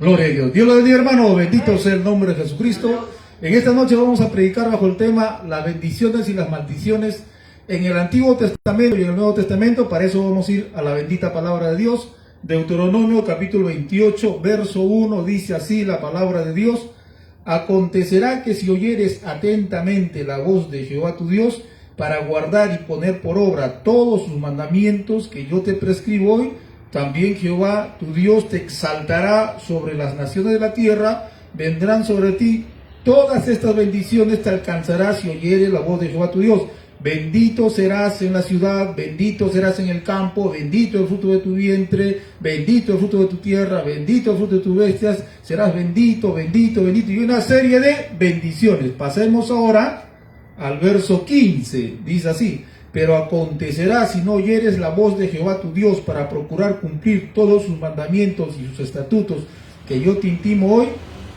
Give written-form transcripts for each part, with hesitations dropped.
Gloria a Dios. Dios lo bendiga, hermano. Bendito sea el nombre de Jesucristo. En esta noche vamos a predicar bajo el tema las bendiciones y las maldiciones en el Antiguo Testamento y en el Nuevo Testamento. Para eso vamos a ir a la bendita palabra de Dios. Deuteronomio capítulo 28, verso 1, dice así la palabra de Dios: acontecerá que si oyeres atentamente la voz de Jehová tu Dios, para guardar y poner por obra todos sus mandamientos que yo te prescribo hoy, también Jehová tu Dios te exaltará sobre las naciones de la tierra, vendrán sobre ti todas estas bendiciones, te alcanzarás si oyeres la voz de Jehová tu Dios. Bendito serás en la ciudad, bendito serás en el campo, bendito el fruto de tu vientre, bendito el fruto de tu tierra, bendito el fruto de tus bestias, serás bendito, bendito, bendito, y una serie de bendiciones. Pasemos ahora al verso 15, dice así: pero acontecerá si no oyeres la voz de Jehová tu Dios para procurar cumplir todos sus mandamientos y sus estatutos que yo te intimo hoy,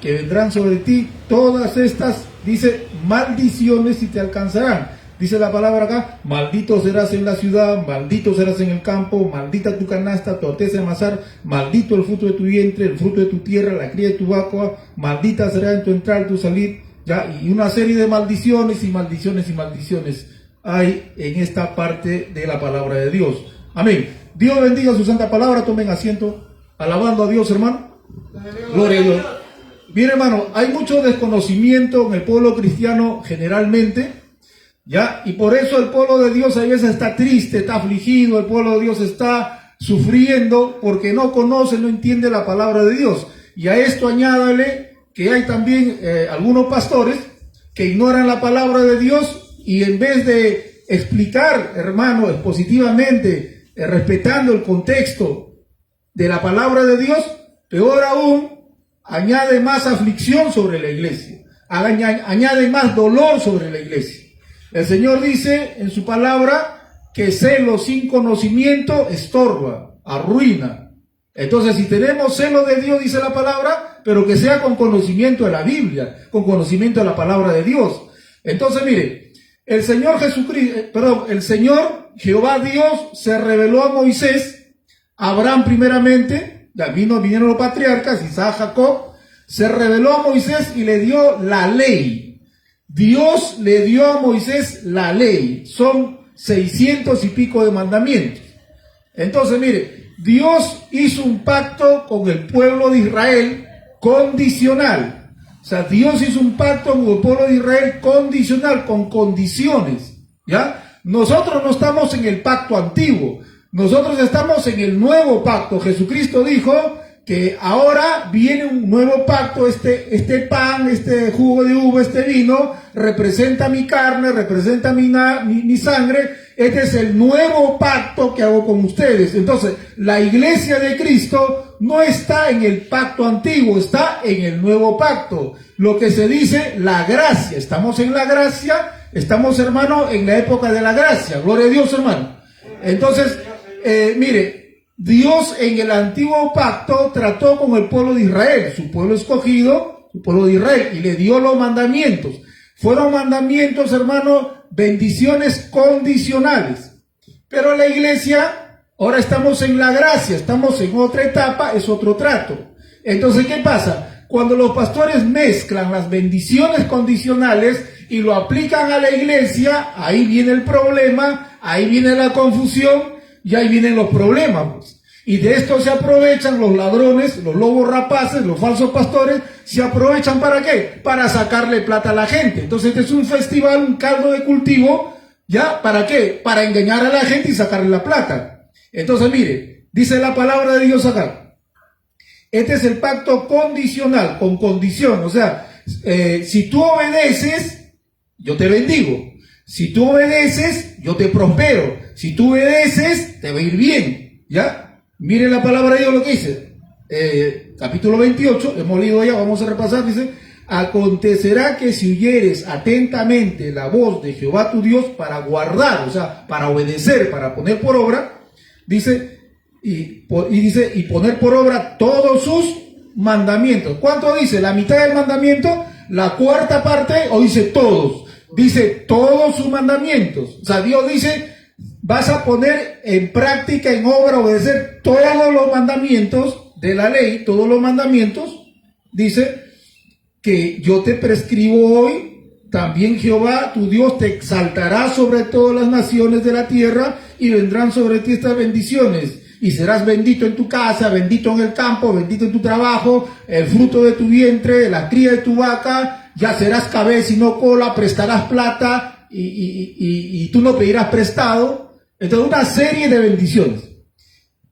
que vendrán sobre ti todas estas, dice, maldiciones y te alcanzarán. Dice la palabra acá: maldito serás en la ciudad, maldito serás en el campo, maldita tu canasta, tu arteza de amasar, maldito el fruto de tu vientre, el fruto de tu tierra, la cría de tu vacua, maldita será en tu entrar y tu salir. Ya, y una serie de maldiciones y maldiciones y maldiciones hay en esta parte de la palabra de Dios. Amén. Dios bendiga su santa palabra. Tomen asiento, alabando a Dios, hermano. Gloria a Dios. Bien, hermano, hay mucho desconocimiento en el pueblo cristiano generalmente, ¿ya? Y por eso el pueblo de Dios a veces está triste, está afligido, el pueblo de Dios está sufriendo porque no conoce, no entiende la palabra de Dios. Y a esto añádale que hay también algunos pastores que ignoran la palabra de Dios y en vez de explicar, hermano, expositivamente, respetando el contexto de la palabra de Dios, peor aún, añade más aflicción sobre la iglesia, añade más dolor sobre la iglesia. El Señor dice en su palabra que celo sin conocimiento estorba, arruina. Entonces, si tenemos celo de Dios, dice la palabra, pero que sea con conocimiento de la Biblia, con conocimiento de la palabra de Dios. Entonces, mire, el Señor el Señor Jehová Dios se reveló a Moisés, a Abraham primeramente, ya vinieron los patriarcas, Isaac, Jacob, se reveló a Moisés y le dio la ley. Dios le dio a Moisés la ley, son 600 y pico de mandamientos. Entonces, mire, Dios hizo un pacto con el pueblo de Israel condicional. O sea, Dios hizo un pacto con el pueblo de Israel condicional, con condiciones, ¿ya? Nosotros no estamos en el pacto antiguo, nosotros estamos en el nuevo pacto. Jesucristo dijo que ahora viene un nuevo pacto, este pan, este jugo de uva, este vino, representa mi carne, representa mi sangre. Este es el nuevo pacto que hago con ustedes. Entonces, la iglesia de Cristo no está en el pacto antiguo, está en el nuevo pacto. Lo que se dice, la gracia. Estamos en la gracia, estamos, hermano, en la época de la gracia. Gloria a Dios, hermano. Entonces, mire, Dios en el antiguo pacto trató con el pueblo de Israel, su pueblo escogido, su pueblo de Israel, y le dio los mandamientos. Fueron mandamientos, hermano, bendiciones condicionales. Pero la iglesia, ahora estamos en la gracia, estamos en otra etapa, es otro trato. Entonces, ¿qué pasa? Cuando los pastores mezclan las bendiciones condicionales y lo aplican a la iglesia, ahí viene el problema, ahí viene la confusión, y ahí vienen los problemas, pues. Y de esto se aprovechan los ladrones, los lobos rapaces, los falsos pastores, se aprovechan ¿para qué? Para sacarle plata a la gente. Entonces este es un festival, un caldo de cultivo, ¿ya? ¿Para qué? Para engañar a la gente y sacarle la plata. Entonces mire, dice la palabra de Dios acá, este es el pacto condicional, con condición. O sea, si tú obedeces, yo te bendigo. Si tú obedeces, yo te prospero. Si tú obedeces, te va a ir bien, ¿ya? Miren la palabra de Dios lo que dice. Capítulo 28, hemos leído ya, vamos a repasar, dice: acontecerá que si oyeres atentamente la voz de Jehová tu Dios para guardar, o sea, para obedecer, para poner por obra, dice, y poner por obra todos sus mandamientos. ¿Cuánto dice? ¿La mitad del mandamiento? ¿La cuarta parte? ¿O dice todos? Dice todos sus mandamientos. O sea, Dios dice: vas a poner en práctica, en obra, obedecer todos los mandamientos de la ley, todos los mandamientos, dice que yo te prescribo hoy, también Jehová tu Dios te exaltará sobre todas las naciones de la tierra y vendrán sobre ti estas bendiciones. Y serás bendito en tu casa, bendito en el campo, bendito en tu trabajo, el fruto de tu vientre, la cría de tu vaca, ya serás cabeza y no cola, prestarás plata y tú no pedirás prestado. Entonces, una serie de bendiciones.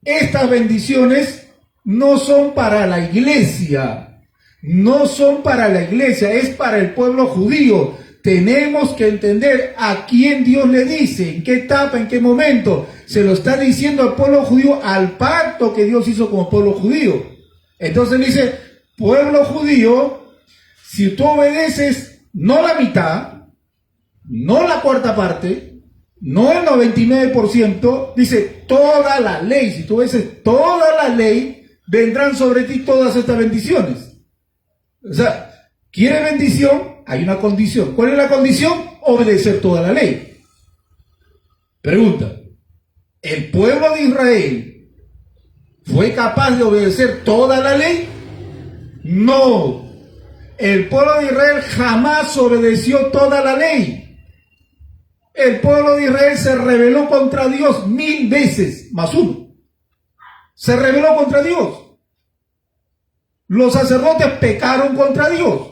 Estas bendiciones no son para la iglesia, no son para la iglesia, es para el pueblo judío. Tenemos que entender a quién Dios le dice, en qué etapa, en qué momento. Se lo está diciendo al pueblo judío, al pacto que Dios hizo con el pueblo judío. Entonces dice, pueblo judío, si tú obedeces no la mitad, no la cuarta parte, no el 99%, dice toda la ley. Si tú obedeces toda la ley, vendrán sobre ti todas estas bendiciones. O sea, ¿quiere bendición? Hay una condición. ¿Cuál es la condición? Obedecer toda la ley. Pregunta, ¿el pueblo de Israel fue capaz de obedecer toda la ley? No. El pueblo de Israel jamás obedeció toda la ley. El pueblo de Israel se rebeló contra Dios 1000 veces, más uno. Se rebeló contra Dios. Los sacerdotes pecaron contra Dios.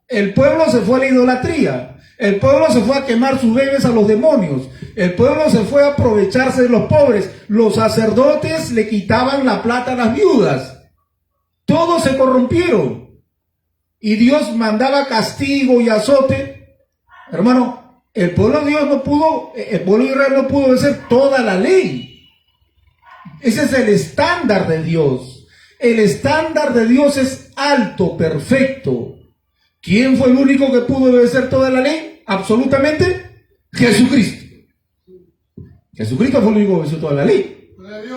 El pueblo se fue a la idolatría. El pueblo se fue a quemar sus bebés a los demonios. El pueblo se fue a aprovecharse de los pobres. Los sacerdotes le quitaban la plata a las viudas. Todos se corrompieron. Y Dios mandaba castigo y azote. Hermano, el pueblo de Dios no pudo, el pueblo de Israel no pudo obedecer toda la ley. Ese es el estándar de Dios. El estándar de Dios es alto, perfecto. ¿Quién fue el único que pudo obedecer toda la ley? Absolutamente Jesucristo. Jesucristo fue el único que obedeció toda la ley.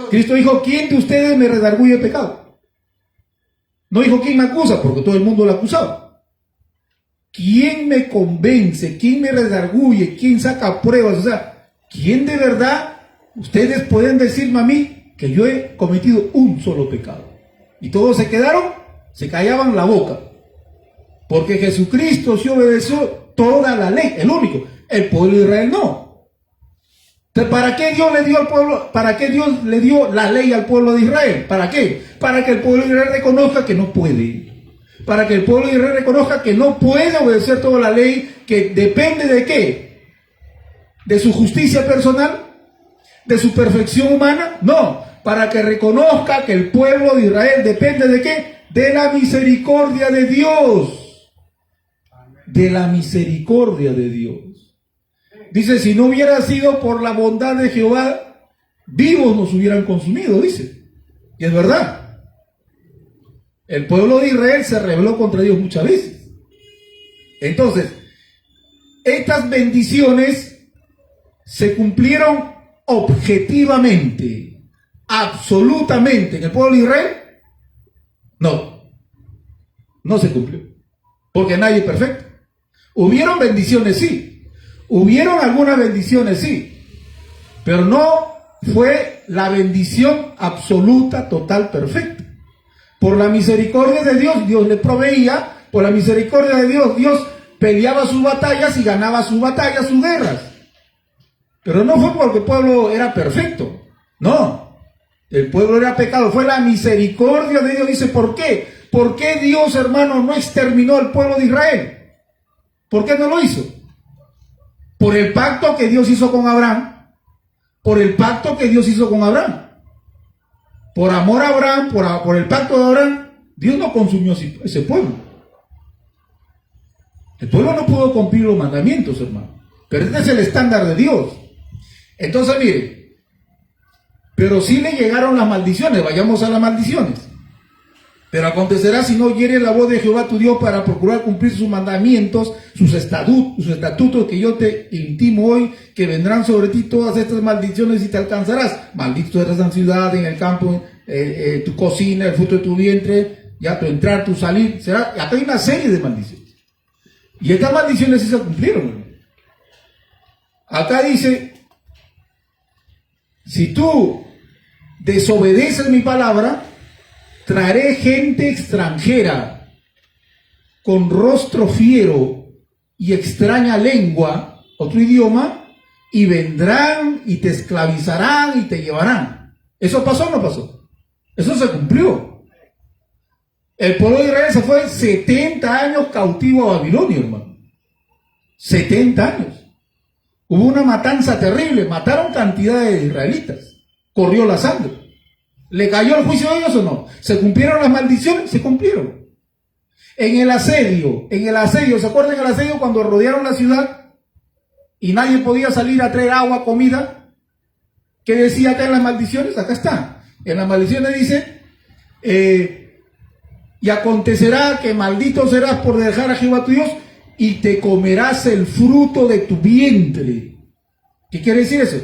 Cristo dijo, ¿quién de ustedes me redarguye el pecado? No dijo, ¿quién me acusa? Porque todo el mundo lo acusaba. ¿Quién me convence? ¿Quién me redarguye? ¿Quién saca pruebas? O sea, ¿quién de verdad ustedes pueden decirme a mí que yo he cometido un solo pecado? Y todos se quedaron, se callaban la boca. Porque Jesucristo sí obedeció toda la ley, el único. El pueblo de Israel no. Entonces, ¿para qué Dios le dio al pueblo, para qué Dios le dio la ley al pueblo de Israel? ¿Para qué? Para que el pueblo de Israel reconozca que no puede. Para que el pueblo de Israel reconozca que no puede obedecer toda la ley, que depende de qué. ¿De su justicia personal? ¿De su perfección humana? No. Para que reconozca que el pueblo de Israel depende de qué. De la misericordia de Dios. De la misericordia de Dios. Dice, si no hubiera sido por la bondad de Jehová, vivos nos hubieran consumido, dice. Y es verdad. El pueblo de Israel se rebeló contra Dios muchas veces. Entonces, estas bendiciones se cumplieron objetivamente, absolutamente. En el pueblo de Israel, no se cumplió. Porque nadie es perfecto. Hubieron bendiciones, sí. Hubieron algunas bendiciones, sí. Pero no fue la bendición absoluta, total, perfecta. Por la misericordia de Dios, Dios le proveía. Por la misericordia de Dios, Dios peleaba sus batallas y ganaba sus batallas, sus guerras. Pero no fue porque el pueblo era perfecto. No. El pueblo era pecado. Fue la misericordia de Dios. Dice, ¿por qué? ¿Por qué Dios, hermano, no exterminó al pueblo de Israel? ¿Por qué no lo hizo? Por el pacto que Dios hizo con Abraham. Por el pacto que Dios hizo con Abraham. Por amor a Abraham, por el pacto de Abraham, Dios no consumió ese pueblo. El pueblo no pudo cumplir los mandamientos, hermano. Pero este es el estándar de Dios. Entonces, mire, pero sí le llegaron las maldiciones. Vayamos a las maldiciones. Pero acontecerá si no oyeres la voz de Jehová tu Dios para procurar cumplir sus mandamientos, sus estatutos que yo te intimo hoy, que vendrán sobre ti todas estas maldiciones y te alcanzarás. Maldito serás en la ciudad, en el campo, tu cocina, el fruto de tu vientre, ya tu entrar, tu salir. Acá hay una serie de maldiciones. Y estas maldiciones sí se cumplieron. Acá dice, si tú desobedeces mi palabra, traeré gente extranjera con rostro fiero y extraña lengua, otro idioma, y vendrán y te esclavizarán y te llevarán. ¿Eso pasó o no pasó? Eso se cumplió. El pueblo de Israel se fue 70 años cautivo a Babilonia, hermano. 70 años. Hubo una matanza terrible, mataron cantidad de israelitas, corrió la sangre. ¿Le cayó el juicio de ellos o no? ¿Se cumplieron las maldiciones? Se cumplieron. En el asedio, ¿se acuerdan el asedio cuando rodearon la ciudad y nadie podía salir a traer agua, comida? ¿Qué decía acá en las maldiciones? Acá está. En las maldiciones dice, y acontecerá que maldito serás por dejar a Jehová tu Dios y te comerás el fruto de tu vientre. ¿Qué quiere decir eso?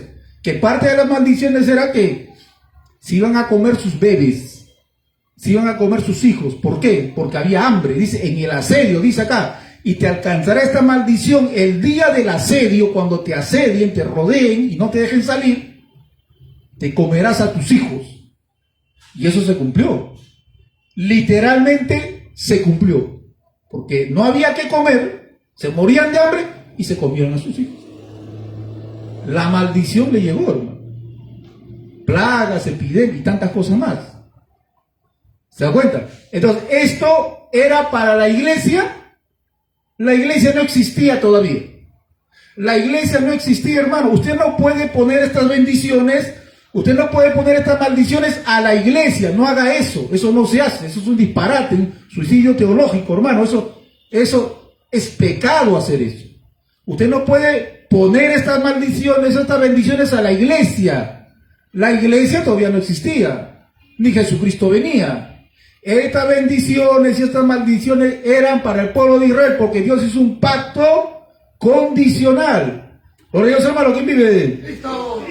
Que parte de las maldiciones era que se iban a comer sus bebés, se iban a comer sus hijos. ¿Por qué? Porque había hambre. Dice, en el asedio, dice acá, y te alcanzará esta maldición el día del asedio, cuando te asedien, te rodeen y no te dejen salir, te comerás a tus hijos. Y eso se cumplió. Literalmente se cumplió. Porque no había que comer, se morían de hambre y se comieron a sus hijos. La maldición le llegó, hermano. Plagas, epidemias y tantas cosas más. ¿Se da cuenta? Entonces, esto era para la iglesia. La iglesia no existía todavía. La iglesia no existía, hermano. Usted no puede poner estas bendiciones, usted no puede poner estas maldiciones a la iglesia. No haga eso. Eso no se hace. Eso es un disparate, un suicidio teológico, hermano. Eso es pecado hacer eso. Usted no puede poner estas maldiciones, estas bendiciones a la iglesia. La iglesia todavía no existía, ni Jesucristo venía. Estas bendiciones y estas maldiciones eran para el pueblo de Israel, porque Dios hizo un pacto condicional. Gloria a Dios, hermano, ¿quién vive de él? Cristo,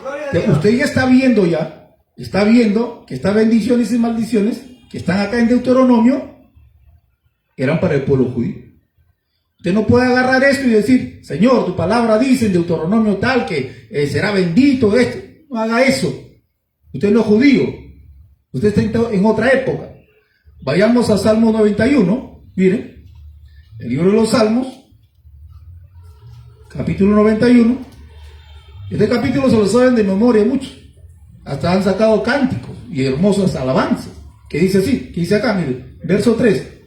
gloria a Dios. Usted ya está viendo que estas bendiciones y maldiciones que están acá en Deuteronomio eran para el pueblo judío. Usted no puede agarrar esto y decir, Señor, tu palabra dice en Deuteronomio tal que será bendito esto. No haga eso. Usted no es judío. Usted está en otra época. Vayamos a Salmo 91. Miren, el libro de los Salmos, capítulo 91. Este capítulo se lo saben de memoria muchos. Hasta han sacado cánticos y hermosas alabanzas. Que dice así, que dice acá, miren, verso 3.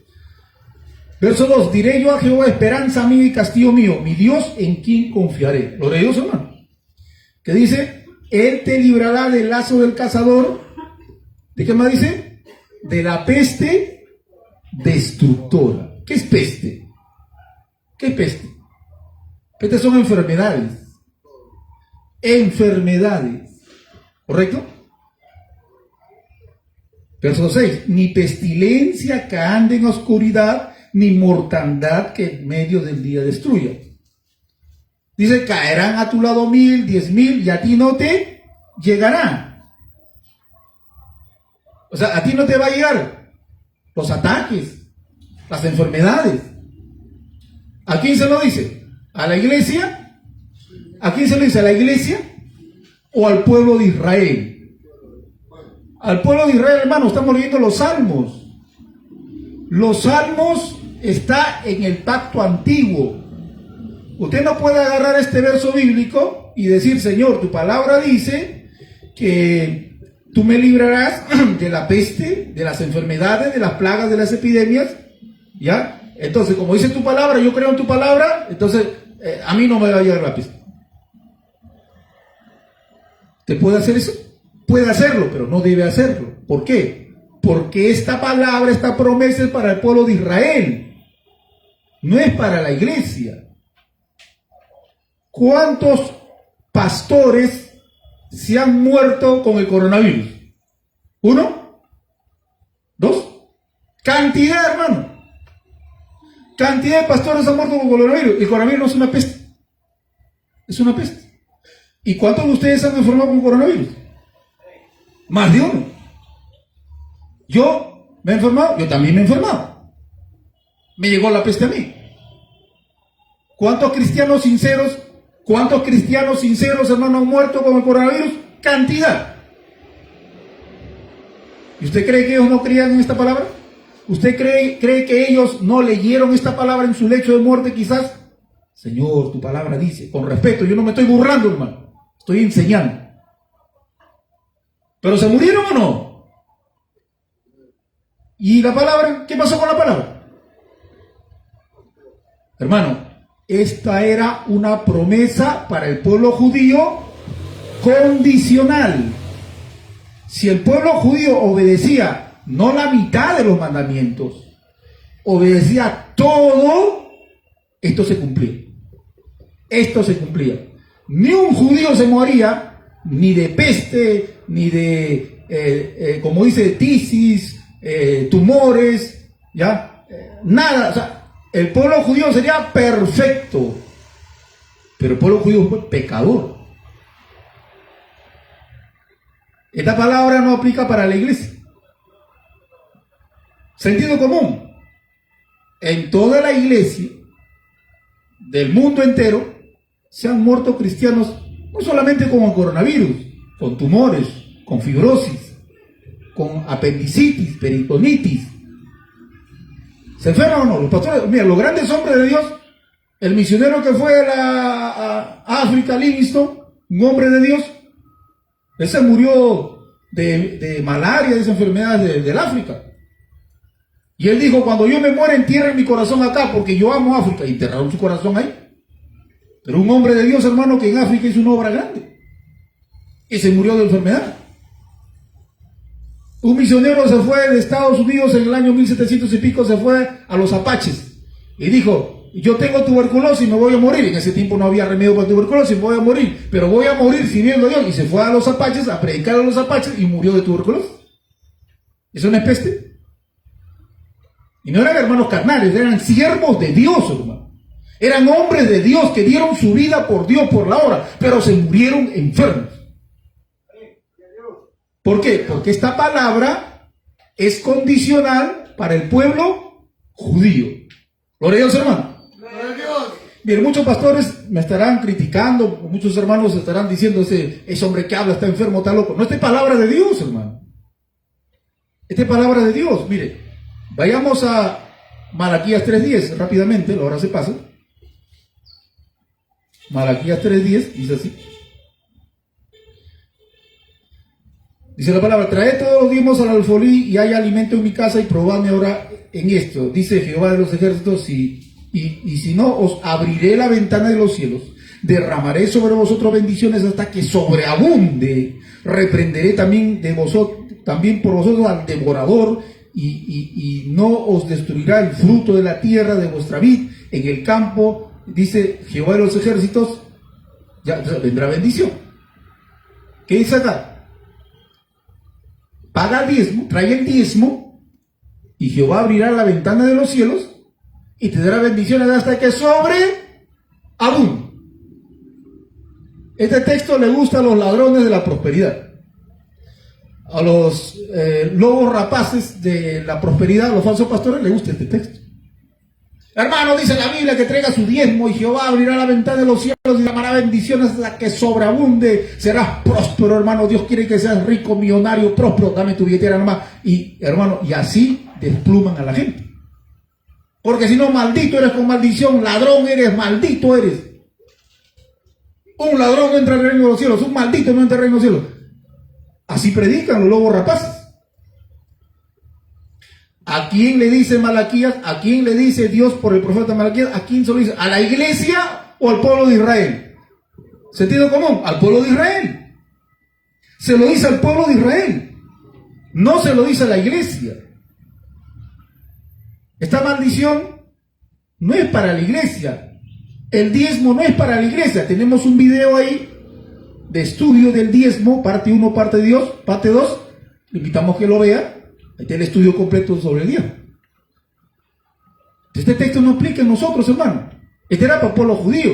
Verso 2, diré yo a Jehová, esperanza mía y castillo mío, mi Dios en quien confiaré. Lo de Dios, hermano. Que dice, Él te librará del lazo del cazador. ¿De qué más dice? De la peste destructora. ¿Qué es peste? ¿Qué es peste? Peste son enfermedades. Enfermedades. ¿Correcto? Verso 6. Ni pestilencia que ande en oscuridad, ni mortandad que en medio del día destruya. Dice, caerán a tu lado 1000, 10,000 y a ti no te llegará. O sea, a ti no te va a llegar los ataques, las enfermedades. ¿A quién se lo dice? ¿A la iglesia? ¿A quién se lo dice? ¿A la iglesia o al pueblo de Israel? Al pueblo de Israel, hermano, estamos leyendo los salmos. Los salmos está en el pacto antiguo. Usted no puede agarrar este verso bíblico y decir, Señor, tu palabra dice que tú me librarás de la peste, de las enfermedades, de las plagas, de las epidemias, ¿ya? Entonces, como dice tu palabra, yo creo en tu palabra, entonces a mí no me va a llegar la peste. ¿Te puede hacer eso? Puede hacerlo, pero no debe hacerlo. ¿Por qué? Porque esta palabra, esta promesa es para el pueblo de Israel, no es para la iglesia. ¿Cuántos pastores se han muerto con el coronavirus? ¿1? ¿2? Cantidad, hermano. Cantidad de pastores han muerto con coronavirus. El coronavirus no es una peste. Es una peste. ¿Y cuántos de ustedes han enfermado con coronavirus? Más de uno. Yo me he enfermado, yo también me he enfermado. Me llegó la peste a mí. ¿Cuántos cristianos sinceros, hermano, han muerto con el coronavirus? Cantidad. ¿Y usted cree que ellos no creían en esta palabra? ¿Usted cree que ellos no leyeron esta palabra en su lecho de muerte quizás? Señor, tu palabra dice, con respeto, yo no me estoy burlando, hermano, estoy enseñando. ¿Pero se murieron o no? ¿Y la palabra? ¿Qué pasó con la palabra? Hermano, esta era una promesa para el pueblo judío condicional. Si el pueblo judío obedecía no la mitad de los mandamientos, obedecía todo, esto se cumplía. Esto se cumplía. Ni un judío se moría, ni de peste, ni de, como dice, tisis, tumores, ¿ya? Nada. O sea, el pueblo judío sería perfecto, pero el pueblo judío fue pecador. Esta palabra no aplica para la iglesia. Sentido común. En toda la iglesia del mundo entero se han muerto cristianos, no solamente con el coronavirus, con tumores, con fibrosis, con apendicitis, peritonitis. ¿Se enferman o no? Los pastores, mira, los grandes hombres de Dios, el misionero que fue a África, Livingstone, un hombre de Dios, ese murió de malaria, de esa enfermedad del África. Y él dijo, cuando yo me muera, entierren mi corazón acá, porque yo amo África. Y enterraron su corazón ahí. Pero un hombre de Dios, hermano, que en África hizo una obra grande. Y se murió de enfermedad. Un misionero se fue de Estados Unidos en el año 1700 y pico, se fue a los Apaches. Y dijo, yo tengo tuberculosis y me voy a morir. En ese tiempo no había remedio para tuberculosis, me voy a morir. Pero voy a morir sirviendo a Dios. Y se fue a los Apaches a predicar a los Apaches y murió de tuberculosis. ¿Eso no es peste? Y no eran hermanos carnales, eran siervos de Dios, hermano. Eran hombres de Dios que dieron su vida por Dios, por la obra, pero se murieron enfermos. ¿Por qué? Porque esta palabra es condicional para el pueblo judío. Gloria a Dios, hermano. Bien, muchos pastores me estarán criticando, muchos hermanos estarán diciendo, ese hombre que habla está enfermo, está loco. No, esta es palabra de Dios, hermano. Esta es palabra de Dios. Mire, vayamos a Malaquías 3:10, rápidamente, la hora se pasa. Malaquías 3:10, dice así. Dice la palabra, traed todos los diezmos al alfolí y hay alimento en mi casa y probadme ahora en esto. Dice Jehová de los ejércitos, y si no, os abriré la ventana de los cielos, derramaré sobre vosotros bendiciones hasta que sobreabunde, reprenderé también por vosotros al devorador, y no os destruirá el fruto de la tierra de vuestra vid en el campo, dice Jehová de los ejércitos, ya vendrá bendición. ¿Qué dice acá? Paga el diezmo, trae el diezmo, y Jehová abrirá la ventana de los cielos y te dará bendiciones hasta que sobreabunde. Este texto le gusta a los ladrones de la prosperidad, a los lobos rapaces de la prosperidad, a los falsos pastores les gusta este texto. Hermano, dice la Biblia que traiga su diezmo y Jehová abrirá la ventana de los cielos y llamará bendiciones hasta que sobreabunde. Serás próspero, hermano. Dios quiere que seas rico, millonario, próspero. Dame tu billetera nomás. Y hermano, y así despluman a la gente. Porque si no, maldito eres con maldición, ladrón eres, maldito eres. Un ladrón no entra al reino de los cielos, un maldito no entra al reino de los cielos. Así predican los lobos rapaces. ¿A quién le dice Malaquías? ¿A quién le dice Dios por el profeta Malaquías? ¿A quién se lo dice? ¿A la iglesia o al pueblo de Israel? Sentido común, al pueblo de Israel. Se lo dice al pueblo de Israel. No se lo dice a la iglesia. Esta maldición no es para la iglesia. El diezmo no es para la iglesia. Tenemos un video ahí de estudio del diezmo, parte 1, parte 2. Le invitamos que lo vea. Ahí está el estudio completo sobre el diezmo. Este texto no aplica en nosotros, hermano. Este era para el pueblo judío.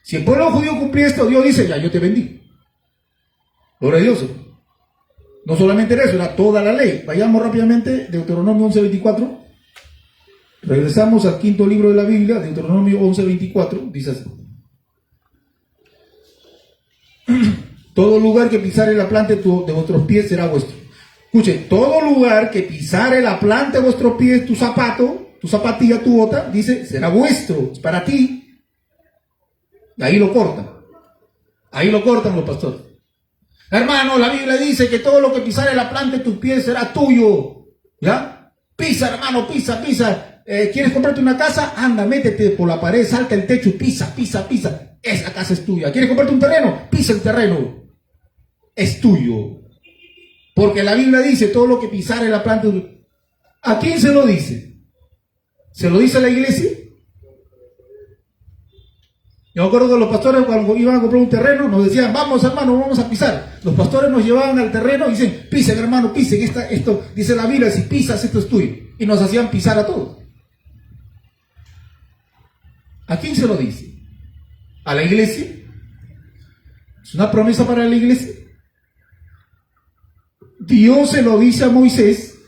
Si el pueblo judío cumplía esto, Dios dice, ya yo te bendigo. Gloria a Dios. No solamente era eso, era toda la ley. Vayamos rápidamente, Deuteronomio 11:24. Regresamos al quinto libro de la Biblia, Deuteronomio 11:24, dice así. Todo lugar que pisare la planta de vuestros pies será vuestro. Escuche, todo lugar que pisare la planta de vuestro pie, tu zapato, tu zapatilla, tu bota, dice, será vuestro, es para ti. Y ahí lo cortan. Ahí lo cortan los pastores. Hermano, la Biblia dice que todo lo que pisare la planta de tus pies será tuyo. ¿Ya? Pisa, hermano, pisa, pisa. ¿Quieres comprarte una casa? Anda, métete por la pared, salta el techo, pisa, pisa, pisa. Esa casa es tuya. ¿Quieres comprarte un terreno? Pisa el terreno. Es tuyo. Porque la Biblia dice todo lo que pisare la planta. ¿A quién se lo dice? ¿Se lo dice a la iglesia? Yo me acuerdo que los pastores cuando iban a comprar un terreno nos decían, vamos hermano, vamos a pisar. Los pastores nos llevaban al terreno y dicen, pisen hermano, pisen, esto dice la Biblia, si pisas esto es tuyo. Y nos hacían pisar a todos. ¿A quién se lo dice? ¿A la iglesia? ¿Es una promesa para la iglesia? Dios se lo dice a Moisés,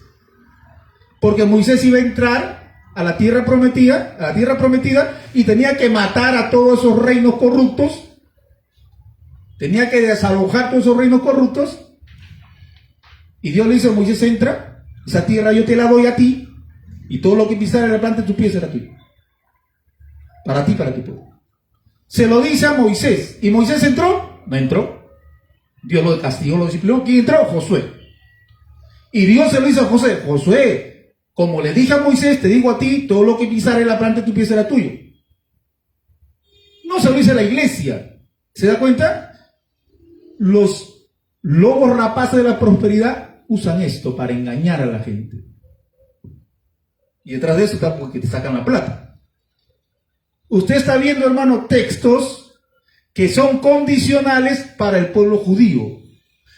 porque Moisés iba a entrar a la tierra prometida, y tenía que matar a todos esos reinos corruptos, tenía que desalojar todos esos reinos corruptos, y Dios le dice a Moisés, entra, esa tierra yo te la doy a ti, y todo lo que pisara en la planta de tus pies será tuyo. Para ti, para tu pueblo. Se lo dice a Moisés, ¿y Moisés entró? No entró. Dios lo castigó, lo disciplinó. ¿Quién entró? Josué. Y Dios se lo dice a José, Josué, como le dije a Moisés, te digo a ti, todo lo que pisare en la planta de tu pie será tuyo. No se lo dice a la iglesia. ¿Se da cuenta? Los lobos rapaces de la prosperidad usan esto para engañar a la gente. Y detrás de eso está porque te sacan la plata. Usted está viendo, hermano, textos que son condicionales para el pueblo judío.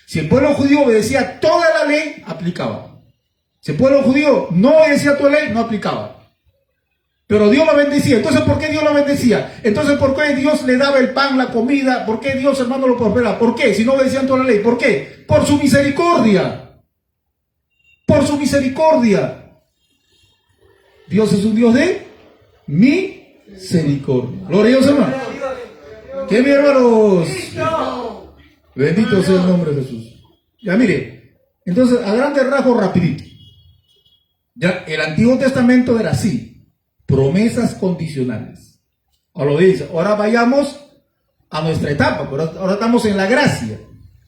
Si el pueblo judío obedecía toda la ley, aplicaba. Si el pueblo judío no obedecía toda la ley, no aplicaba. Pero Dios lo bendecía. Entonces, ¿por qué Dios lo bendecía? Entonces, ¿por qué Dios le daba el pan, la comida? ¿Por qué Dios, hermano, lo prosperaba? ¿Por qué? Si no obedecían toda la ley. ¿Por qué? Por su misericordia. Por su misericordia. Dios es un Dios de misericordia. Gloria a Dios, hermano. ¿Qué, mi hermanos? Bendito sea el nombre de Jesús. Ya mire, entonces a grandes rasgos rapidito. Ya, el Antiguo Testamento era así, promesas condicionales. Ahora lo dice, ahora vayamos a nuestra etapa, ahora estamos en la gracia.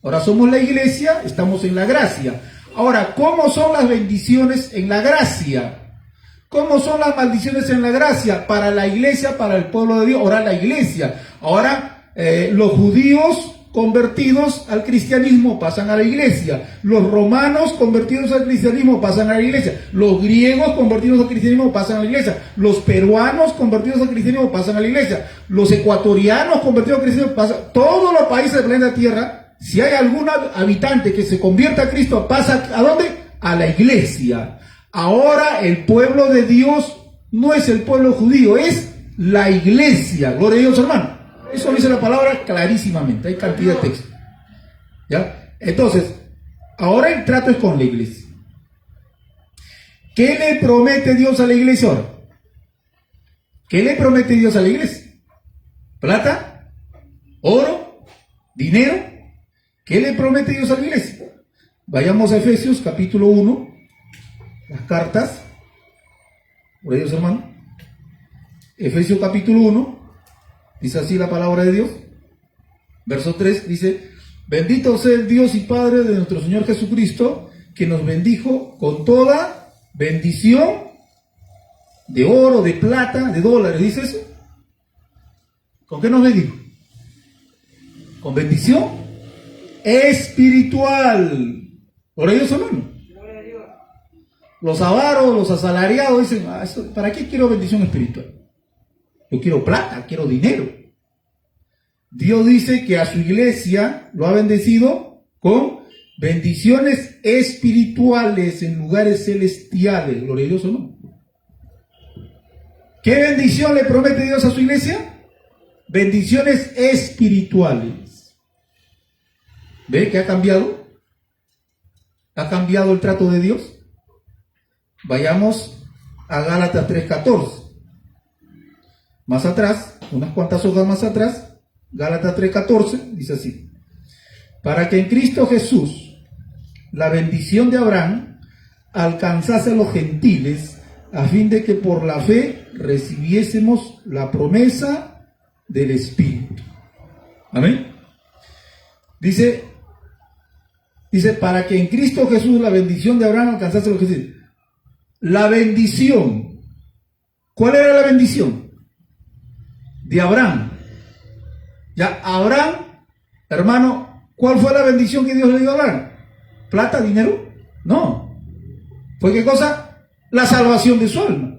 Ahora somos la iglesia, estamos en la gracia. Ahora, ¿cómo son las bendiciones en la gracia? ¿Cómo son las maldiciones en la gracia? Para la iglesia, para el pueblo de Dios, ahora la iglesia. Ahora los judíos convertidos al cristianismo pasan a la iglesia. Los romanos convertidos al cristianismo pasan a la iglesia. Los griegos convertidos al cristianismo pasan a la iglesia. Los peruanos convertidos al cristianismo pasan a la iglesia. Los ecuatorianos convertidos al cristianismo pasan. Todos los países del planeta Tierra, si hay algún habitante que se convierta a Cristo, pasa ¿a dónde? A la iglesia. Ahora el pueblo de Dios no es el pueblo judío, es la iglesia. Gloria a Dios, hermano. Eso lo dice la palabra clarísimamente, hay cantidad de textos. ¿Ya? Entonces, ahora el trato es con la iglesia. ¿Qué le promete Dios a la iglesia ahora? ¿Qué le promete Dios a la iglesia? ¿Plata? ¿Oro? ¿Dinero? ¿Qué le promete Dios a la iglesia? Vayamos a Efesios capítulo 1, las cartas. Por ellos, hermano. Efesios capítulo 1. Dice así la palabra de Dios. Verso 3 dice, bendito sea el Dios y Padre de nuestro Señor Jesucristo, que nos bendijo con toda bendición de oro, de plata, de dólares. ¿Dice eso? ¿Con qué nos bendijo? Con bendición espiritual. Por ellos, hermano. Los avaros, los asalariados dicen, ¿para qué quiero bendición espiritual? Yo quiero plata, quiero dinero. Dios dice que a su iglesia lo ha bendecido con bendiciones espirituales en lugares celestiales. Gloria a Dios, ¿o no? ¿Qué bendición le promete Dios a su iglesia? Bendiciones espirituales. ¿Ve que ha cambiado? ¿Ha cambiado el trato de Dios? Vayamos a Gálatas 3:14. Más atrás, unas cuantas hojas más atrás, Gálatas 3:14, dice así: para que en Cristo Jesús la bendición de Abraham alcanzase a los gentiles, a fin de que por la fe recibiésemos la promesa del Espíritu. Amén. Dice, para que en Cristo Jesús la bendición de Abraham alcanzase a los gentiles. La bendición. ¿Cuál era la bendición? De Abraham. Ya, Abraham, hermano, ¿cuál fue la bendición que Dios le dio a Abraham? ¿Plata, dinero? No. ¿Fue qué cosa? La salvación de su alma.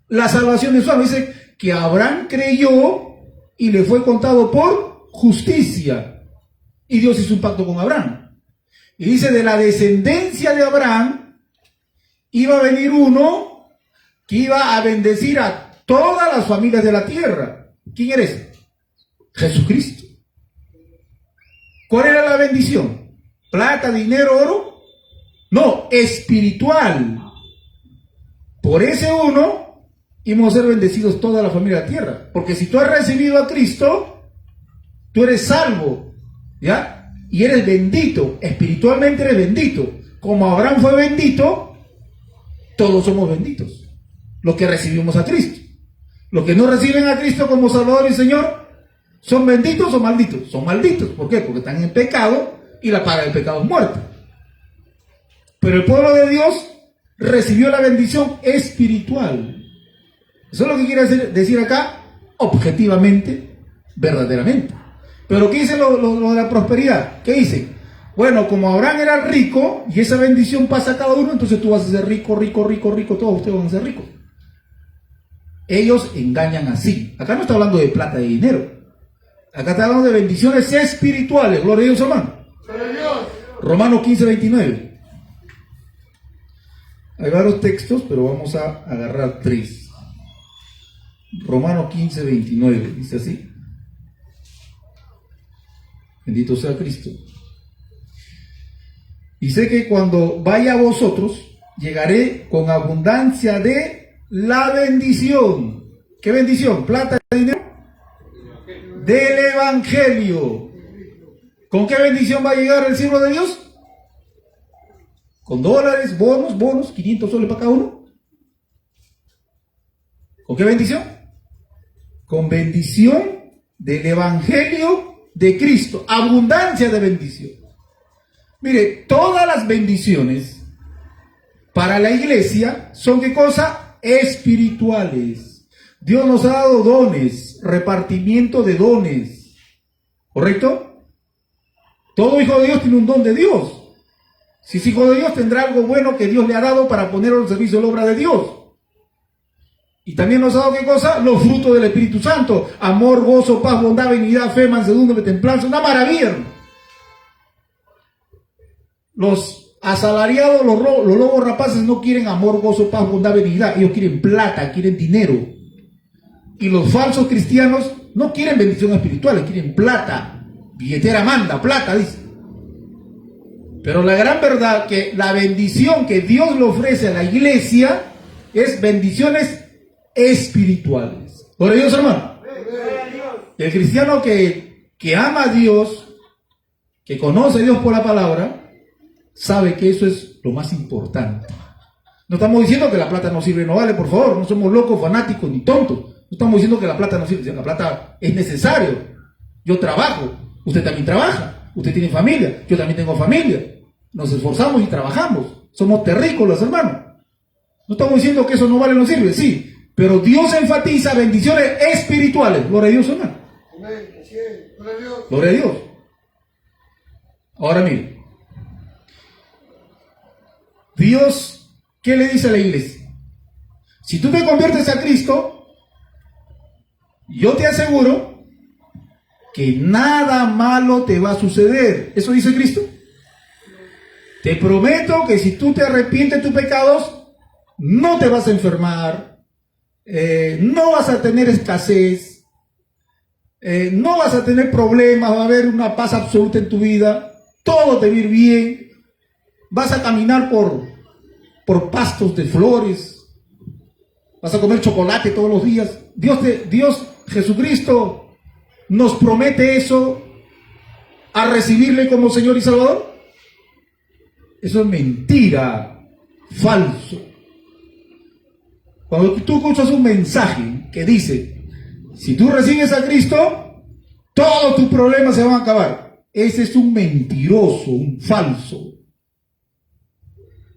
La salvación de su alma. Dice que Abraham creyó y le fue contado por justicia. Y Dios hizo un pacto con Abraham. Y dice, de la descendencia de Abraham iba a venir uno que iba a bendecir a todas las familias de la tierra. ¿Quién eres? Jesucristo. ¿Cuál era la bendición? ¿Plata, dinero, oro? No, espiritual. Por ese uno íbamos a ser bendecidos toda la familia de la tierra. Porque si tú has recibido a Cristo, tú eres salvo, ¿ya? Y eres bendito, espiritualmente eres bendito. Como Abraham fue bendito, todos somos benditos. Los que recibimos a Cristo. Los que no reciben a Cristo como Salvador y Señor, ¿son benditos o malditos? Son malditos. ¿Por qué? Porque están en pecado y la paga del pecado es muerte. Pero el pueblo de Dios recibió la bendición espiritual. Eso es lo que quiere decir acá, objetivamente, verdaderamente. Pero ¿qué dice lo de la prosperidad? ¿Qué dice? Bueno, como Abraham era rico y esa bendición pasa a cada uno, entonces tú vas a ser rico, todos ustedes van a ser ricos. Ellos engañan así. Acá no está hablando de plata y dinero. Acá está hablando de bendiciones espirituales. Gloria a Dios, hermano. Romanos 15:29. Hay varios textos, pero vamos a agarrar 3. Romanos 15:29. Dice así. Bendito sea Cristo. Y sé que cuando vaya a vosotros, llegaré con abundancia de la bendición. ¿Qué bendición? ¿Plata y dinero? Del Evangelio. ¿Con qué bendición va a llegar el siervo de Dios? ¿Con dólares, bonos, 500 soles para cada uno? ¿Con qué bendición? Con bendición del Evangelio de Cristo. Abundancia de bendición. Mire, todas las bendiciones para la iglesia son ¿qué cosa? Espirituales. Dios nos ha dado dones, repartimiento de dones. ¿Correcto? Todo hijo de Dios tiene un don de Dios. Si es hijo de Dios, tendrá algo bueno que Dios le ha dado para ponerlo al servicio de la obra de Dios. Y también nos ha dado ¿qué cosa? Los frutos del Espíritu Santo. Amor, gozo, paz, bondad, benignidad, fe, mansedumbre, templanza. Una maravilla. Los asalariados, los lobos rapaces no quieren amor, gozo, paz, bondad, benignidad. Ellos quieren plata, quieren dinero. Y los falsos cristianos no quieren bendición espiritual, quieren plata. Billetera manda, plata, dice. Pero la gran verdad que la bendición que Dios le ofrece a la iglesia es bendiciones espirituales. Por Dios, hermano. El cristiano que ama a Dios, que conoce a Dios por la palabra, sabe que eso es lo más importante. No estamos diciendo que la plata no sirve, no vale, por favor, no somos locos, fanáticos ni tontos. No estamos diciendo que la plata no sirve, la plata es necesario. Yo trabajo, usted también trabaja, usted tiene familia, yo también tengo familia. Nos esforzamos y trabajamos, somos terrícolas, hermano. No estamos diciendo que eso no vale, no sirve, sí, pero Dios enfatiza bendiciones espirituales. Gloria a Dios, hermano. Gloria a Dios. Ahora mire. Dios, ¿qué le dice a la iglesia? Si tú te conviertes a Cristo, yo te aseguro que nada malo te va a suceder. ¿Eso dice Cristo? Te prometo que si tú te arrepientes de tus pecados, no te vas a enfermar, no vas a tener escasez, no vas a tener problemas, va a haber una paz absoluta en tu vida, todo te va a ir bien. Vas a caminar por pastos de flores. Vas a comer chocolate todos los días. Dios, Jesucristo, nos promete eso a recibirle como Señor y Salvador. Eso es mentira, falso. Cuando tú escuchas un mensaje que dice, si tú recibes a Cristo, todos tus problemas se van a acabar. Ese es un mentiroso, un falso.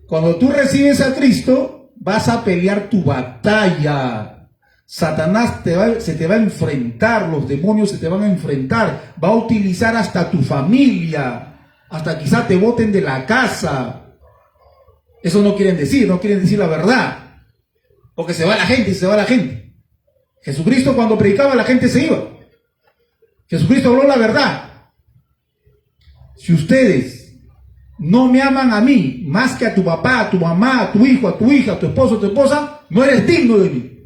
Cuando tú recibes a Cristo, vas a pelear tu batalla. Satanás se te va a enfrentar, los demonios se te van a enfrentar, va a utilizar hasta tu familia, hasta quizá te boten de la casa. Eso no quieren decir la verdad. Porque se va la gente y se va la gente. Jesucristo cuando predicaba la gente se iba. Jesucristo habló la verdad. Si ustedes no me aman a mí más que a tu papá, a tu mamá, a tu hijo, a tu hija, a tu esposo, a tu esposa, no eres digno de mí.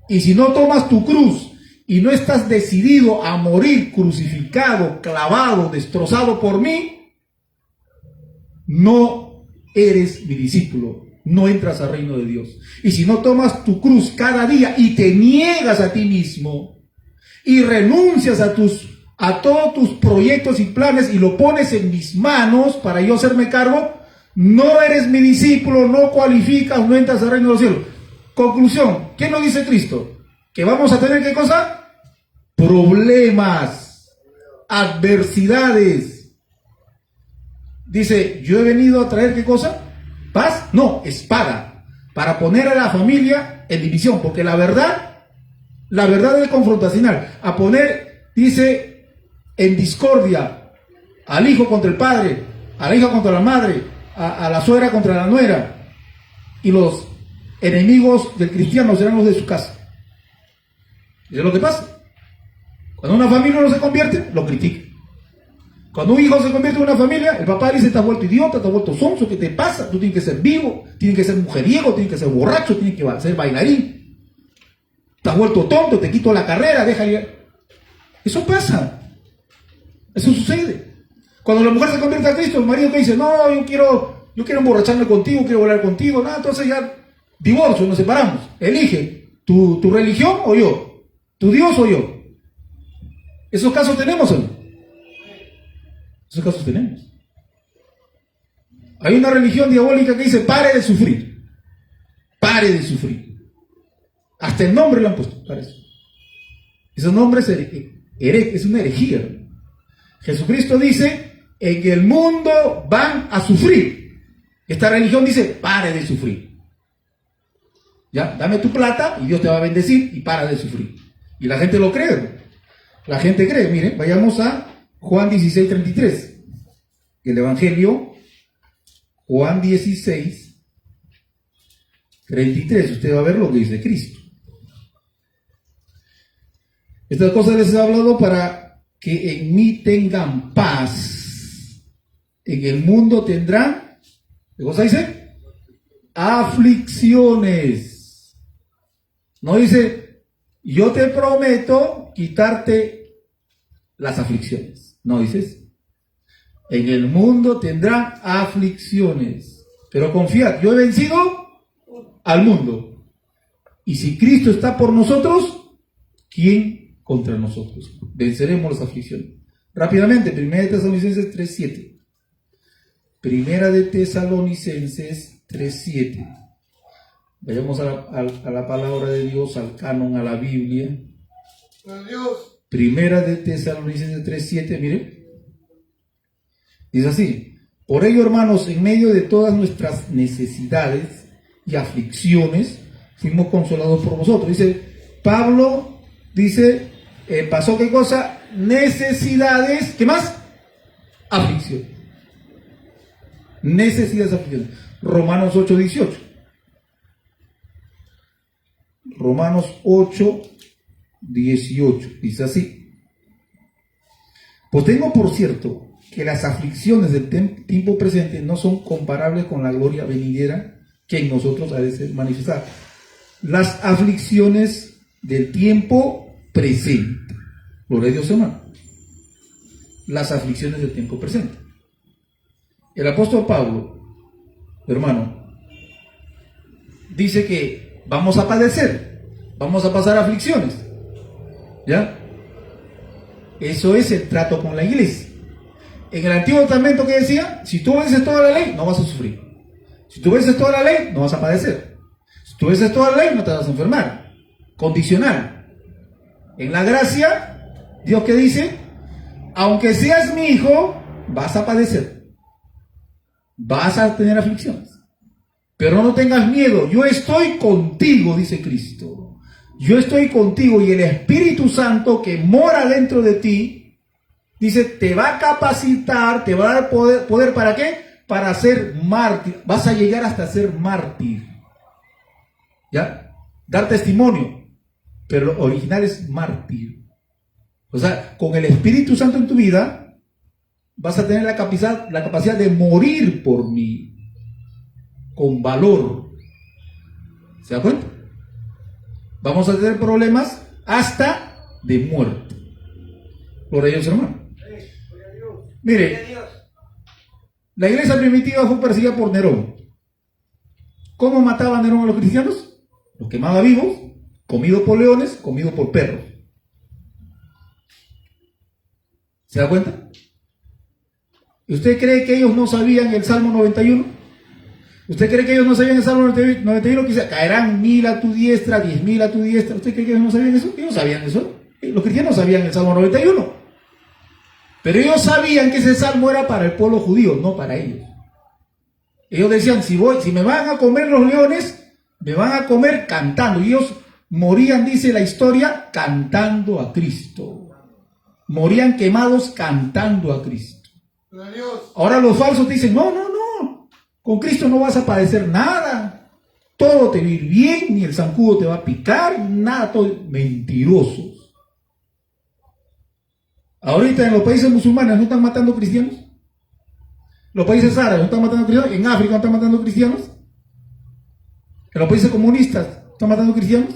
Y si no tomas tu cruz y no estás decidido a morir crucificado, clavado, destrozado por mí, no eres mi discípulo. No entras al reino de Dios. Y si no tomas tu cruz cada día y te niegas a ti mismo y renuncias a todos tus proyectos y planes y lo pones en mis manos para yo hacerme cargo, no eres mi discípulo, no cualificas, no entras al reino de los cielos. Conclusión, ¿qué nos dice Cristo? Que vamos a tener ¿qué cosa? Problemas, adversidades. Dice, yo he venido a traer ¿qué cosa? ¿Paz? No, espada, para poner a la familia en división, porque la verdad es confrontacional, a poner, dice, en discordia al hijo contra el padre, a la hija contra la madre, a la suegra contra la nuera, y los enemigos del cristiano serán los de su casa. Eso es lo que pasa. Cuando una familia no se convierte, lo critica. Cuando un hijo se convierte en una familia, el papá dice, te has vuelto idiota, te has vuelto sonso, ¿qué te pasa? Tú tienes que ser vivo, tienes que ser mujeriego, tienes que ser borracho, tienes que ser bailarín. Te has vuelto tonto, te quito la carrera, déjale. Eso pasa. Eso sucede. Cuando la mujer se convierte a Cristo, el marido te dice, no, yo quiero emborracharme contigo, quiero volar contigo. No, entonces ya, divorcio, nos separamos. Elige, tu religión o yo, tu Dios o yo. ¿Esos casos tenemos o no? Esos casos tenemos. Hay una religión diabólica que dice, pare de sufrir. Pare de sufrir. Hasta el nombre le han puesto para eso. Ese nombre es una herejía. Jesucristo dice, en el mundo van a sufrir. Esta religión dice, pare de sufrir. Ya, dame tu plata y Dios te va a bendecir y para de sufrir. Y la gente lo cree. La gente cree. Miren, vayamos a Juan 16:33. El Evangelio, Juan 16:33. Usted va a ver lo que dice Cristo. Estas cosas les he hablado para que en mí tengan paz. En el mundo tendrán, ¿qué cosa dice? Aflicciones. No dice, yo te prometo quitarte las aflicciones. No dices, en el mundo tendrán aflicciones, pero confiad, yo he vencido al mundo. Y si Cristo está por nosotros, ¿quién contra nosotros? Venceremos las aflicciones. Rápidamente, 1 de Tesalonicenses 3:7. 1 de Tesalonicenses 3:7. Vayamos a la palabra de Dios, al canon, a la Biblia. Dios. Primera de Tesalonicenses 3:7, mire. Dice así: por ello, hermanos, en medio de todas nuestras necesidades y aflicciones, fuimos consolados por vosotros. Dice, Pablo, dice, pasó ¿qué cosa? Necesidades, ¿qué más? Aflicción. Necesidades, aflicciones. Romanos 8:18. Romanos 8:18. Dice así: pues tengo por cierto que las aflicciones del tiempo presente no son comparables con la gloria venidera que en nosotros ha de ser manifestada. Las aflicciones del tiempo presente. Gloria a Dios, hermano. Las aflicciones del tiempo presente. El apóstol Pablo, hermano, dice que vamos a padecer, vamos a pasar aflicciones. ¿Ya? Eso es el trato con la iglesia. En el Antiguo Testamento, ¿qué decía? Si tú obedeces toda la ley, no vas a sufrir. Si tú obedeces toda la ley, no vas a padecer. Si tú obedeces toda la ley, no te vas a enfermar. Condicional. En la gracia, Dios que dice, aunque seas mi hijo, vas a padecer. Vas a tener aflicciones. Pero no tengas miedo, yo estoy contigo, dice Cristo. Yo estoy contigo y el Espíritu Santo que mora dentro de ti, dice, te va a capacitar, te va a dar poder ¿para qué? Para ser mártir. Vas a llegar hasta ser mártir. ¿Ya? Dar testimonio. Pero lo original es mártir. O sea, con el Espíritu Santo en tu vida, vas a tener la capacidad de morir por mí. Con valor. ¿Se da cuenta? Vamos a tener problemas hasta de muerte. Por ellos, hermano. Mire, la iglesia primitiva fue perseguida por Nerón. ¿Cómo mataba Nerón a los cristianos? Los quemaba vivos, comidos por leones, comidos por perros. ¿Se da cuenta? ¿Y usted cree que ellos no sabían el Salmo 91? ¿Usted cree que ellos no sabían el Salmo 91 que dice, caerán 1000 a tu diestra, 10.000 a tu diestra? ¿Usted cree que ellos no sabían eso? Ellos sabían eso. Los cristianos sabían el Salmo 91. Pero ellos sabían que ese salmo era para el pueblo judío, no para ellos. Ellos decían, si me van a comer los leones, me van a comer cantando. Y ellos morían, dice la historia, cantando a Cristo. Morían quemados cantando a Cristo. Ahora los falsos dicen, no. Con Cristo no vas a padecer nada. Todo te va a ir bien, ni el zancudo te va a picar, nada, todo mentirosos. Ahorita en los países musulmanes no están matando cristianos. Los países árabes no están matando cristianos. En África no están matando cristianos. En los países comunistas están matando cristianos.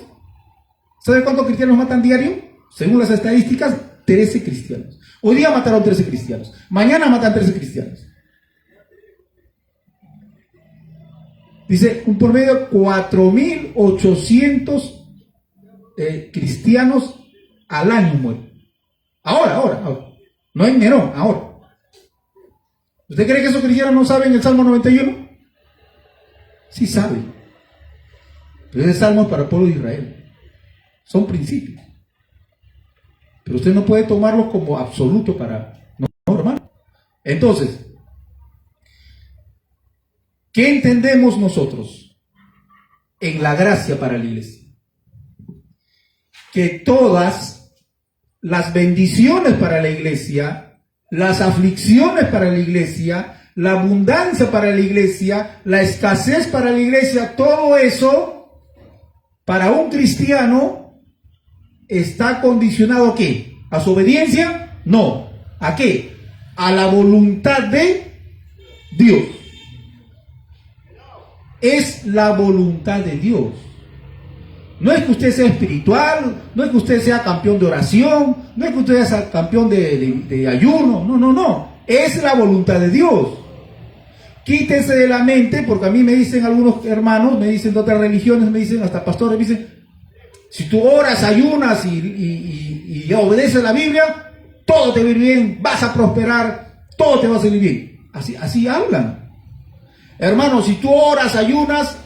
¿Sabe cuántos cristianos matan diario? Según las estadísticas, 13 cristianos. Hoy día mataron 13 cristianos. Mañana matan 13 cristianos. Dice, un promedio de 4.800 cristianos al año mueren. Ahora. No en Nerón, ahora. ¿Usted cree que esos cristianos no saben el Salmo 91? Sí saben. Pero ese salmo es para el pueblo de Israel. Son principios. Pero usted no puede tomarlos como absoluto para... No, hermano. Entonces, ¿qué entendemos nosotros en la gracia para la iglesia? Que todas las bendiciones para la iglesia, las aflicciones para la iglesia, la abundancia para la iglesia, la escasez para la iglesia, todo eso para un cristiano está condicionado ¿a qué? ¿A su obediencia? No. ¿A qué? A la voluntad de Dios. Es la voluntad de Dios. No es que usted sea espiritual, no es que usted sea campeón de oración, no es que usted sea campeón de ayuno, no. Es la voluntad de Dios. Quítese de la mente, porque a mí me dicen algunos hermanos, me dicen de otras religiones, me dicen hasta pastores, me dicen, si tú oras, ayunas y obedeces la Biblia, todo te va a ir bien, vas a prosperar, todo te va a salir bien. Así hablan. Hermano, si tú oras, ayunas,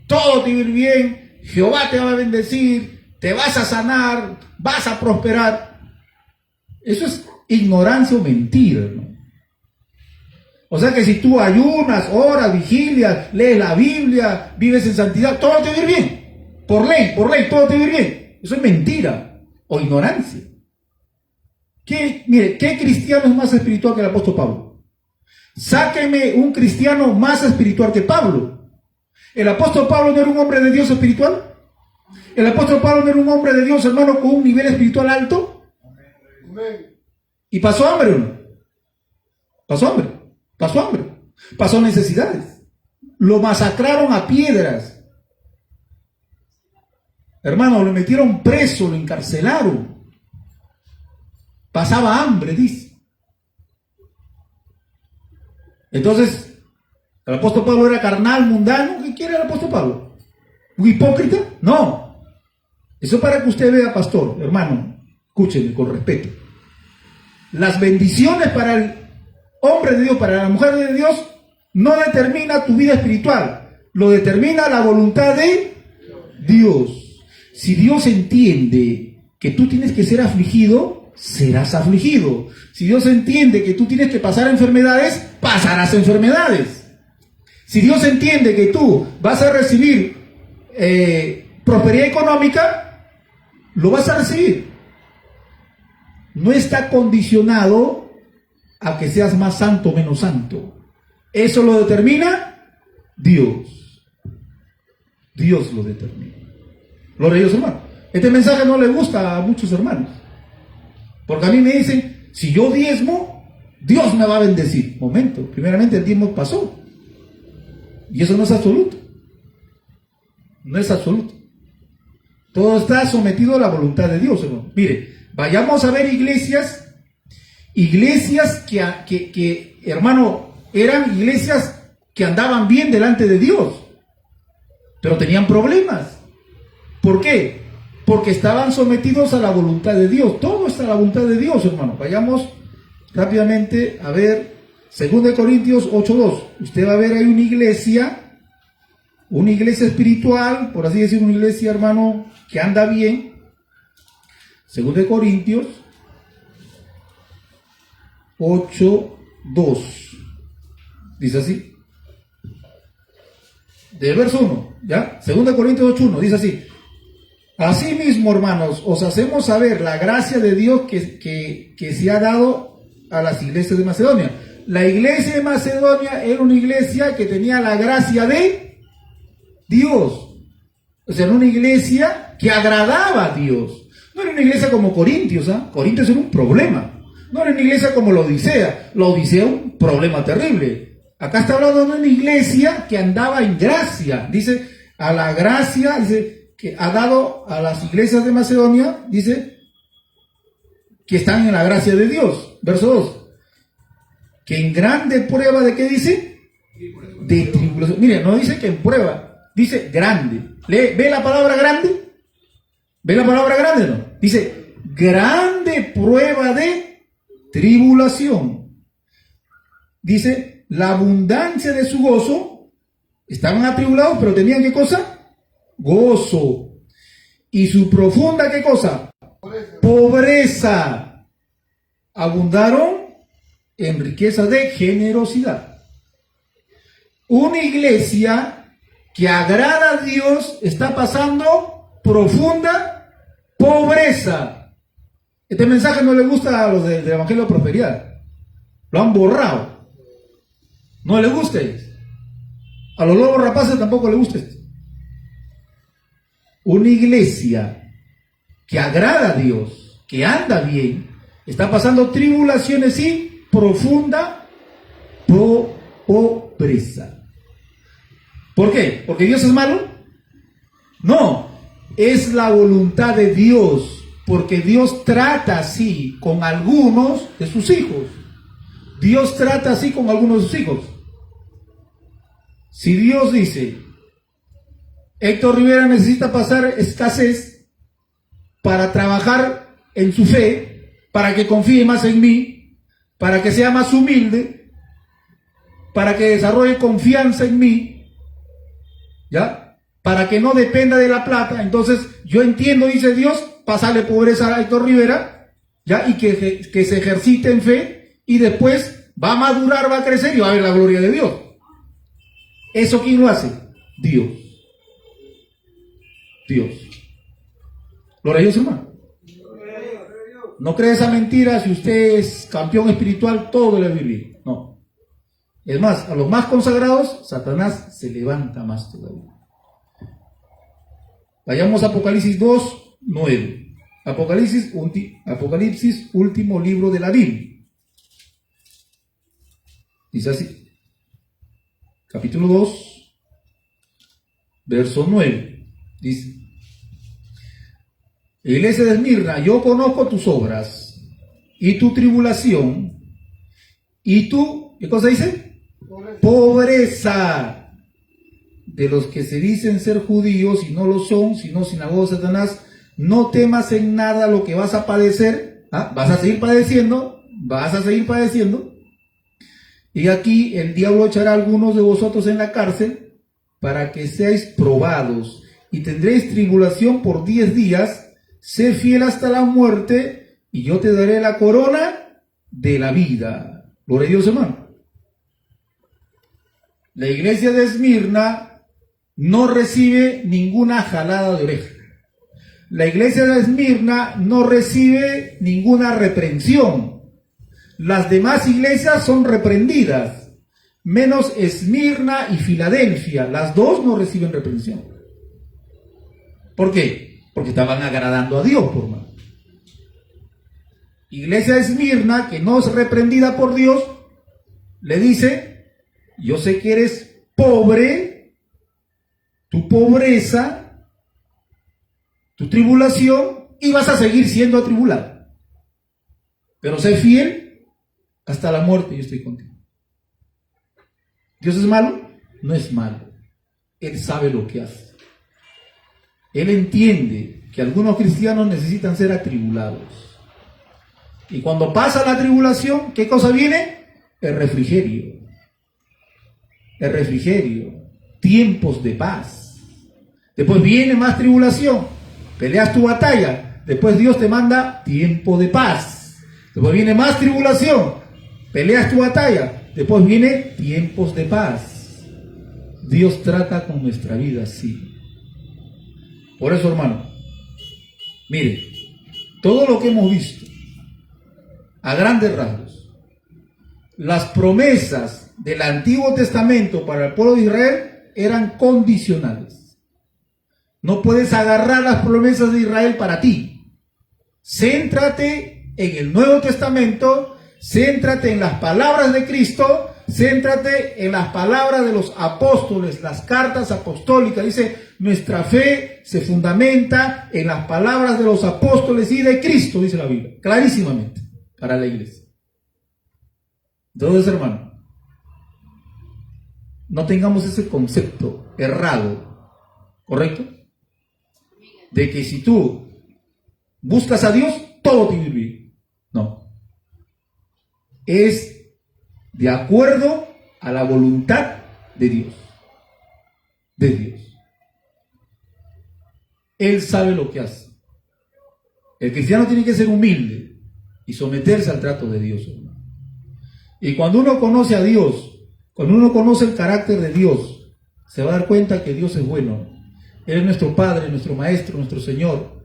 todo te va a ir bien, Jehová te va a bendecir, te vas a sanar, vas a prosperar. Eso es ignorancia o mentira, ¿no? O sea que si tú ayunas, oras, vigilias, lees la Biblia, vives en santidad, todo te va a ir bien. Por ley, todo te va a ir bien. Eso es mentira o ignorancia. Mire, ¿qué cristiano es más espiritual que el apóstol Pablo? Sáquenme un cristiano más espiritual que Pablo. ¿El apóstol Pablo no era un hombre de Dios espiritual? ¿El apóstol Pablo no era un hombre de Dios, hermano, con un nivel espiritual alto? ¿Y pasó hambre o no? Pasó hambre. Pasó necesidades. Lo masacraron a piedras. Hermano, lo metieron preso, lo encarcelaron. Pasaba hambre, dice. Entonces, ¿el apóstol Pablo era carnal, mundano? ¿Qué quiere el apóstol Pablo? ¿Un hipócrita? No. Eso para que usted vea, pastor, hermano, escúcheme con respeto. Las bendiciones para hombre de Dios, para la mujer de Dios, no determina tu vida espiritual, lo determina la voluntad de Dios. Si Dios entiende que tú tienes que ser afligido, serás afligido. Si Dios entiende que tú tienes que pasar enfermedades, pasarás enfermedades. Si Dios entiende que tú vas a recibir prosperidad económica, lo vas a recibir. No está condicionado a que seas más santo o menos santo. Eso lo determina Dios. Dios lo determina. Gloria a Dios, hermano. Este mensaje no le gusta a muchos hermanos. Porque a mí me dicen, si yo diezmo, Dios me va a bendecir. Momento, primeramente el diezmo pasó. Y eso no es absoluto. No es absoluto. Todo está sometido a la voluntad de Dios, hermano. Mire, vayamos a ver iglesias que, hermano, eran iglesias que andaban bien delante de Dios, pero tenían problemas. ¿Por qué? Porque estaban sometidos a la voluntad de Dios. Todo está a la voluntad de Dios, hermano. Vayamos rápidamente a ver 2 Corintios 8:2. Usted va a ver ahí una iglesia espiritual, por así decir, una iglesia, hermano, que anda bien. 2 Corintios 8:2. Dice así. Del verso 1, ¿ya? 2 Corintios 8:1, dice así. Asimismo, hermanos, os hacemos saber la gracia de Dios que se ha dado a las iglesias de Macedonia. La iglesia de Macedonia era una iglesia que tenía la gracia de Dios. O sea, era una iglesia que agradaba a Dios. No era una iglesia como Corintios, ¿ah? Corintios era un problema. No era una iglesia como la Odisea. La Odisea era un problema terrible. Acá está hablando de una iglesia que andaba en gracia. Dice, a la gracia, dice, que ha dado a las iglesias de Macedonia, dice, que están en la gracia de Dios. Verso 2. Que en grande prueba de qué dice? De tribulación. Mire, no dice que en prueba, dice grande. ¿Ve la palabra grande? ¿Ve la palabra grande? No. Dice, grande prueba de tribulación. Dice, la abundancia de su gozo. Estaban atribulados, pero tenían ¿qué cosa? Gozo. Y su profunda ¿qué cosa? Pobreza. Abundaron en riqueza de generosidad. Una iglesia que agrada a Dios está pasando profunda pobreza. Este mensaje no le gusta a los del Evangelio de Prosperidad. Lo han borrado. No le gusta. A los lobos rapaces tampoco le gusta esto. Una iglesia que agrada a Dios, que anda bien, está pasando tribulaciones y profunda pobreza. ¿Por qué? ¿Porque Dios es malo? No, es la voluntad de Dios, porque Dios trata así con algunos de sus hijos. Dios trata así con algunos de sus hijos. Si Dios dice, Héctor Rivera necesita pasar escasez para trabajar en su fe, para que confíe más en mí, para que sea más humilde, para que desarrolle confianza en mí, ¿ya? Para que no dependa de la plata. Entonces yo entiendo, dice Dios, pasarle pobreza a Héctor Rivera, ¿ya? Y que se ejercite en fe, y después va a madurar, va a crecer y va a ver la gloria de Dios. ¿Eso quién lo hace? Dios. Dios. Gloria a Dios, hermano. No cree esa mentira. Si usted es campeón espiritual, todo le va a vivir. No. Es más, a los más consagrados, Satanás se levanta más todavía. Vayamos a Apocalipsis 2:9. Apocalipsis, último libro de la Biblia. Dice así. Capítulo 2, verso 9. Dice: Iglesia de Esmirna, yo conozco tus obras y tu tribulación y tu, ¿qué cosa dice? Pobreza de los que se dicen ser judíos y no lo son, sino sinagoga de Satanás. No temas en nada lo que vas a padecer. ¿Ah? Vas a seguir padeciendo. Y aquí el diablo echará a algunos de vosotros en la cárcel para que seáis probados y tendréis tribulación por 10 días. Sé fiel hasta la muerte y yo te daré la corona de la vida. Gloria a Dios, hermano. La iglesia de Esmirna no recibe ninguna jalada de oreja. La iglesia de Esmirna no recibe ninguna reprensión. Las demás iglesias son reprendidas, menos Esmirna y Filadelfia. Las dos no reciben reprensión. ¿Por qué? Porque estaban agradando a Dios, por más. Iglesia de Esmirna, que no es reprendida por Dios, le dice: yo sé que eres pobre, tu pobreza, tu tribulación, y vas a seguir siendo atribulado. Pero sé fiel hasta la muerte, yo estoy contigo. ¿Dios es malo? No es malo. Él sabe lo que hace. Él entiende que algunos cristianos necesitan ser atribulados. Y cuando pasa la tribulación, ¿qué cosa viene? El refrigerio. El refrigerio. Tiempos de paz. Después viene más tribulación. Peleas tu batalla. Después Dios te manda tiempo de paz. Después viene más tribulación. Peleas tu batalla. Después viene tiempos de paz. Dios trata con nuestra vida así. Por eso, hermano, mire, todo lo que hemos visto, a grandes rasgos, las promesas del Antiguo Testamento para el pueblo de Israel eran condicionales. No puedes agarrar las promesas de Israel para ti. Céntrate en el Nuevo Testamento, céntrate en las palabras de Cristo, céntrate en las palabras de los apóstoles, las cartas apostólicas. Dice, nuestra fe se fundamenta en las palabras de los apóstoles y de Cristo, dice la Biblia, clarísimamente, para la iglesia. Entonces, hermano, no tengamos ese concepto errado, ¿correcto? De que si tú buscas a Dios, todo te va a ir bien. No. Es de acuerdo a la voluntad de Dios. De Dios. Él sabe lo que hace. El cristiano tiene que ser humilde y someterse al trato de Dios, hermano. Y cuando uno conoce a Dios, cuando uno conoce el carácter de Dios, se va a dar cuenta que Dios es bueno. Él es nuestro Padre, nuestro Maestro, nuestro Señor.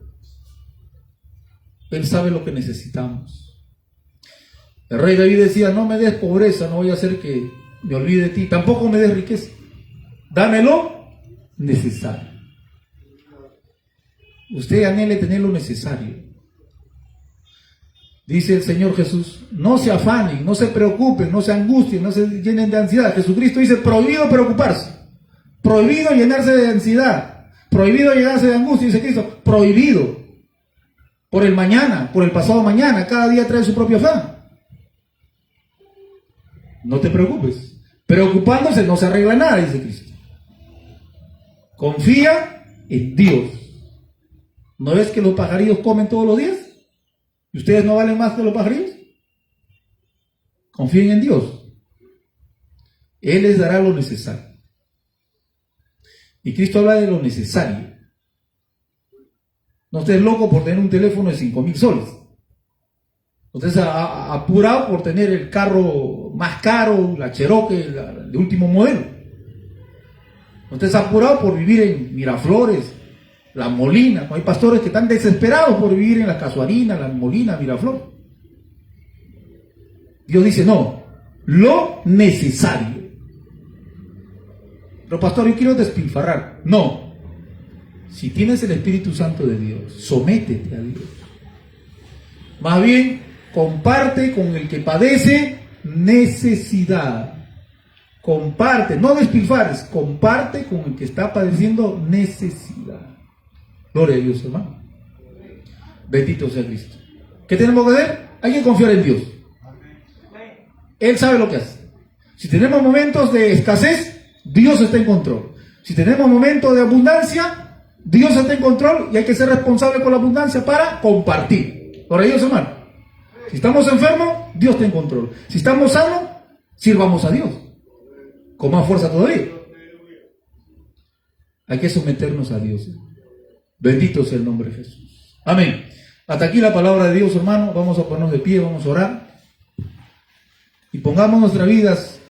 Él sabe lo que necesitamos. El rey David decía, no me des pobreza, no voy a hacer que me olvide de ti. Tampoco me des riqueza. Dámelo necesario. Usted anhele tener lo necesario. Dice el Señor Jesús, no se afanen, no se preocupen, no se angustien, no se llenen de ansiedad. Jesucristo dice, prohibido preocuparse, prohibido llenarse de ansiedad, prohibido llenarse de angustia, dice Cristo, prohibido. Por el mañana, por el pasado mañana, cada día trae su propio afán. No te preocupes. Preocupándose no se arregla nada, dice Cristo. Confía en Dios. ¿No ves que los pajarillos comen todos los días? ¿Y ustedes no valen más que los pajarillos? Confíen en Dios. Él les dará lo necesario. Y Cristo habla de lo necesario. No estés loco por tener un teléfono de 5.000 soles. No estés apurado por tener el carro más caro, la Cherokee, de último modelo. No estés apurado por vivir en Miraflores, La Molina. Hay pastores que están desesperados por vivir en la Casuarina, La Molina, Miraflores. Dios dice, no, lo necesario. Pero pastor, yo quiero despilfarrar. No. Si tienes el Espíritu Santo de Dios, sométete a Dios. Más bien, comparte con el que padece necesidad. Comparte, no despilfarres, comparte con el que está padeciendo necesidad. Gloria a Dios, hermano. Bendito sea Cristo. ¿Qué tenemos que hacer? Hay que confiar en Dios. Él sabe lo que hace. Si tenemos momentos de escasez, Dios está en control. Si tenemos momentos de abundancia, Dios está en control y hay que ser responsable con la abundancia para compartir. Gloria a Dios, hermano. Si estamos enfermos, Dios está en control. Si estamos sanos, sirvamos a Dios con más fuerza todavía. Hay que someternos a Dios. Bendito sea el nombre de Jesús. Amén. Hasta aquí la palabra de Dios, hermano. Vamos a ponernos de pie, vamos a orar. Y pongamos nuestras vidas